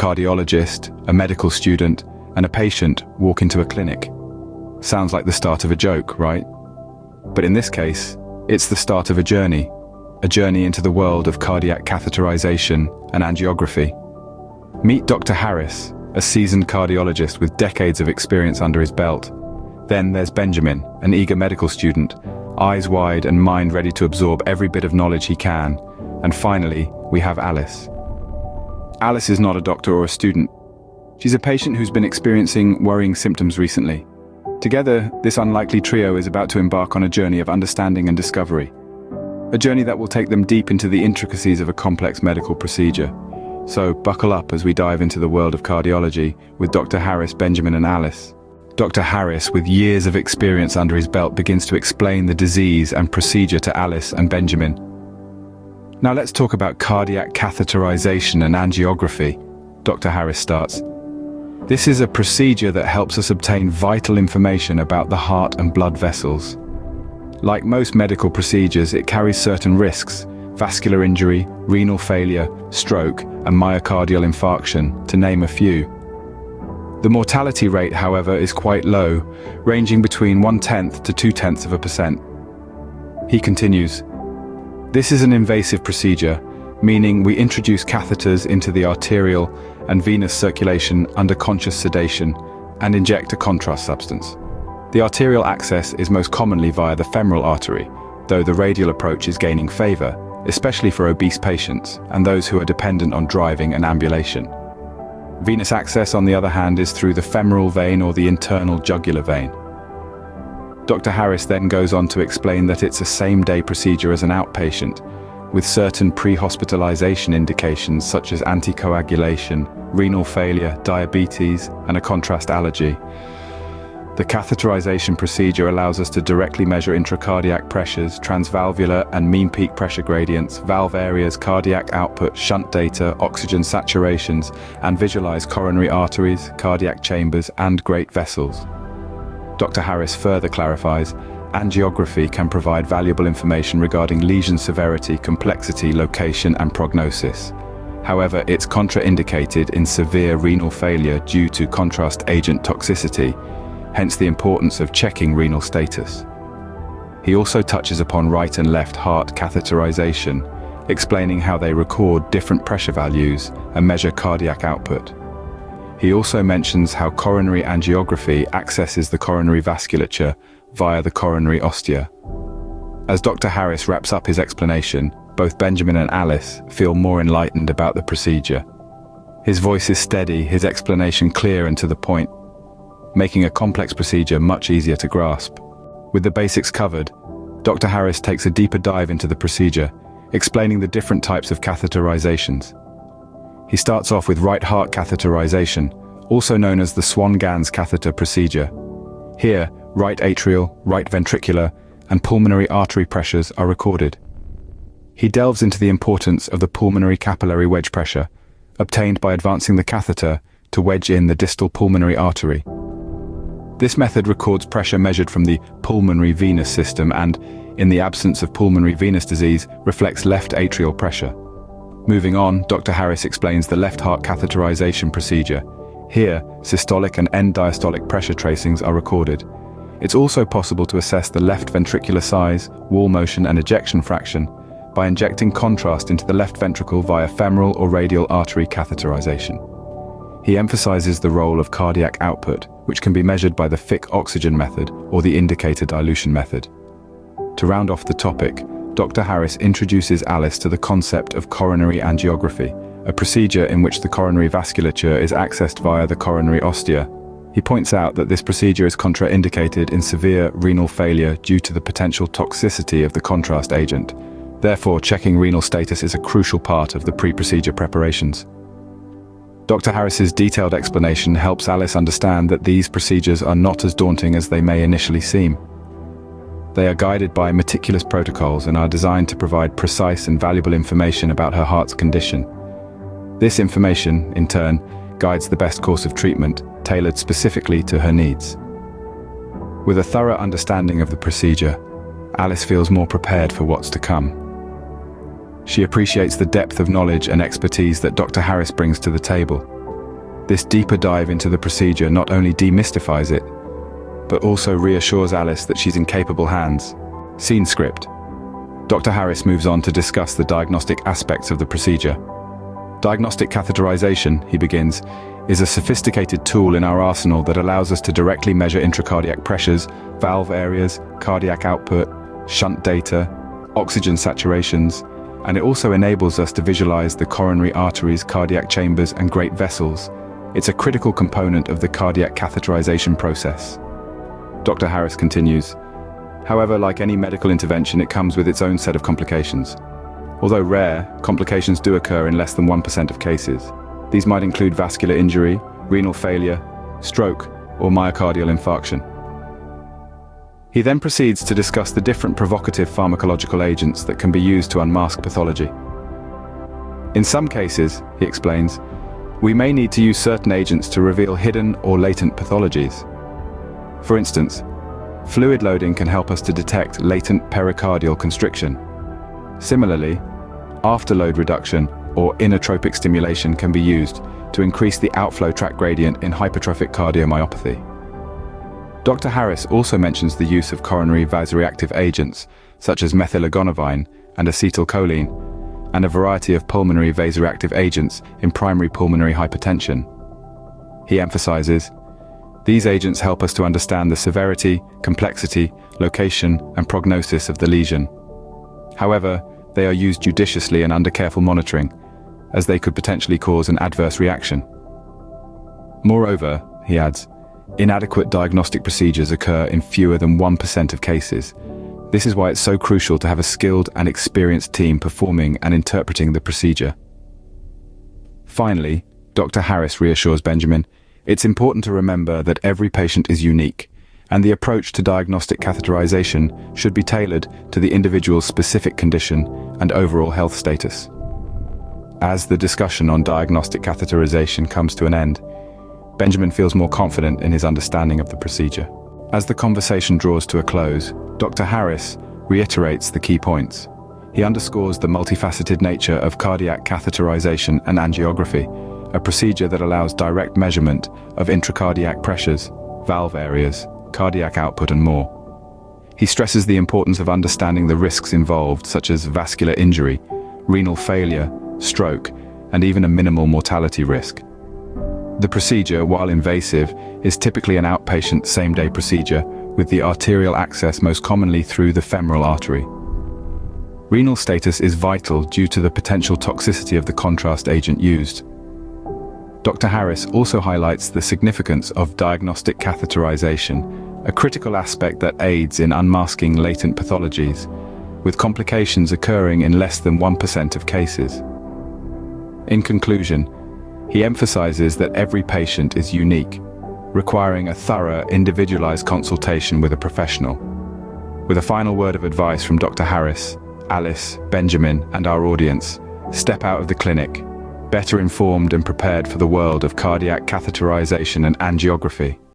cardiologist, a medical student, and a patient walk into a clinic. Sounds like the start of a joke, right? But in this case, it's the start of a journey into the world of cardiac catheterization and angiography. Meet Dr. Harris, a seasoned cardiologist with decades of experience under his belt. Then there's Benjamin, an eager medical student, eyes wide and mind ready to absorb every bit of knowledge he can. And finally, we have Alice. Alice is not a doctor or a student. She's a patient who's been experiencing worrying symptoms recently. Together, this unlikely trio is about to embark on a journey of understanding and discovery. A journey that will take them deep into the intricacies of a complex medical procedure. So buckle up as we dive into the world of cardiology with Dr. Harris, Benjamin, and Alice. Dr. Harris, with years of experience under his belt, begins to explain the disease and procedure to Alice and Benjamin. Now let's talk about cardiac catheterization and angiography. Dr. Harris starts. This is a procedure that helps us obtain vital information about the heart and blood vessels. Like most medical procedures, it carries certain risks: vascular injury, renal failure, stroke, and myocardial infarction, to name a few. The mortality rate, however, is quite low, ranging between 1/10 to 0.2%. He continues, this is an invasive procedure, meaning we introduce catheters into the arterial and venous circulation under conscious sedation and inject a contrast substance. The arterial access is most commonly via the femoral artery, though the radial approach is gaining favor, especially for obese patients and those who are dependent on driving and ambulation. Venous access, on the other hand, is through the femoral vein or the internal jugular vein. Dr. Harris then goes on to explain that it's a same-day procedure as an outpatient, with certain pre-hospitalization indications such as anticoagulation, renal failure, diabetes, and a contrast allergy. The catheterization procedure allows us to directly measure intracardiac pressures, transvalvular and mean peak pressure gradients, valve areas, cardiac output, shunt data, oxygen saturations, and visualize coronary arteries, cardiac chambers, and great vessels. Dr. Harris further clarifies, angiography can provide valuable information regarding lesion severity, complexity, location, and prognosis. However, it's contraindicated in severe renal failure due to contrast agent toxicity, hence the importance of checking renal status. He also touches upon right and left heart catheterization, explaining how they record different pressure values and measure cardiac output. He also mentions how coronary angiography accesses the coronary vasculature via the coronary ostia. As Dr. Harris wraps up his explanation, both Benjamin and Alice feel more enlightened about the procedure. His voice is steady, his explanation clear and to the point, making a complex procedure much easier to grasp. With the basics covered, Dr. Harris takes a deeper dive into the procedure, explaining the different types of catheterizations. He starts off with right heart catheterization, also known as the Swan-Ganz catheter procedure. Here, right atrial, right ventricular, and pulmonary artery pressures are recorded. He delves into the importance of the pulmonary capillary wedge pressure, obtained by advancing the catheter to wedge in the distal pulmonary artery. This method records pressure measured from the pulmonary venous system and, in the absence of pulmonary venous disease, reflects left atrial pressure. Moving on, Dr. Harris explains the left heart catheterization procedure. Here, systolic and end-diastolic pressure tracings are recorded. It's also possible to assess the left ventricular size, wall motion, and ejection fraction by injecting contrast into the left ventricle via femoral or radial artery catheterization. He emphasizes the role of cardiac output, which can be measured by the Fick oxygen method or the indicator dilution method. To round off the topic, Dr. Harris introduces Alice to the concept of coronary angiography, a procedure in which the coronary vasculature is accessed via the coronary ostia. He points out that this procedure is contraindicated in severe renal failure due to the potential toxicity of the contrast agent. Therefore, checking renal status is a crucial part of the pre-procedure preparations. Dr. Harris's detailed explanation helps Alice understand that these procedures are not as daunting as they may initially seem. They are guided by meticulous protocols and are designed to provide precise and valuable information about her heart's condition. This information, in turn, guides the best course of treatment, tailored specifically to her needs. With a thorough understanding of the procedure, Alice feels more prepared for what's to come. She appreciates the depth of knowledge and expertise that Dr. Harris brings to the table. This deeper dive into the procedure not only demystifies it, but also reassures Alice that she's in capable hands. Scene script. Dr. Harris moves on to discuss the diagnostic aspects of the procedure. Diagnostic catheterization, he begins, is a sophisticated tool in our arsenal that allows us to directly measure intracardiac pressures, valve areas, cardiac output, shunt data, oxygen saturations, and it also enables us to visualize the coronary arteries, cardiac chambers, and great vessels. It's a critical component of the cardiac catheterization process. Dr. Harris continues, however, like any medical intervention, it comes with its own set of complications. Although rare, complications do occur in less than 1% of cases. These might include vascular injury, renal failure, stroke, or myocardial infarction. He then proceeds to discuss the different provocative pharmacological agents that can be used to unmask pathology. In some cases, he explains, we may need to use certain agents to reveal hidden or latent pathologies. For instance, fluid loading can help us to detect latent pericardial constriction. Similarly, afterload reduction or inotropic stimulation can be used to increase the outflow tract gradient in hypertrophic cardiomyopathy. Dr. Harris also mentions the use of coronary vasoreactive agents such as methylagonovine and acetylcholine, and a variety of pulmonary vasoreactive agents in primary pulmonary hypertension. He emphasizes, these agents help us to understand the severity, complexity, location, and prognosis of the lesion. However, they are used judiciously and under careful monitoring, as they could potentially cause an adverse reaction. Moreover, he adds, inadequate diagnostic procedures occur in fewer than 1% of cases. This is why it's so crucial to have a skilled and experienced team performing and interpreting the procedure. Finally, Dr. Harris reassures Benjamin, it's important to remember that every patient is unique, and the approach to diagnostic catheterization should be tailored to the individual's specific condition and overall health status. As the discussion on diagnostic catheterization comes to an end, Benjamin feels more confident in his understanding of the procedure. As the conversation draws to a close, Dr. Harris reiterates the key points. He underscores the multifaceted nature of cardiac catheterization and angiography, a procedure that allows direct measurement of intracardiac pressures, valve areas, cardiac output, and more. He stresses the importance of understanding the risks involved, such as vascular injury, renal failure, stroke, and even a minimal mortality risk. The procedure, while invasive, is typically an outpatient same-day procedure, with the arterial access most commonly through the femoral artery. Renal status is vital due to the potential toxicity of the contrast agent used. Dr. Harris also highlights the significance of diagnostic catheterization, a critical aspect that aids in unmasking latent pathologies, with complications occurring in less than 1% of cases. In conclusion, he emphasizes that every patient is unique, requiring a thorough, individualized consultation with a professional. With a final word of advice from Dr. Harris, Alice, Benjamin, and our audience, step out of the clinic, better informed and prepared for the world of cardiac catheterization and angiography.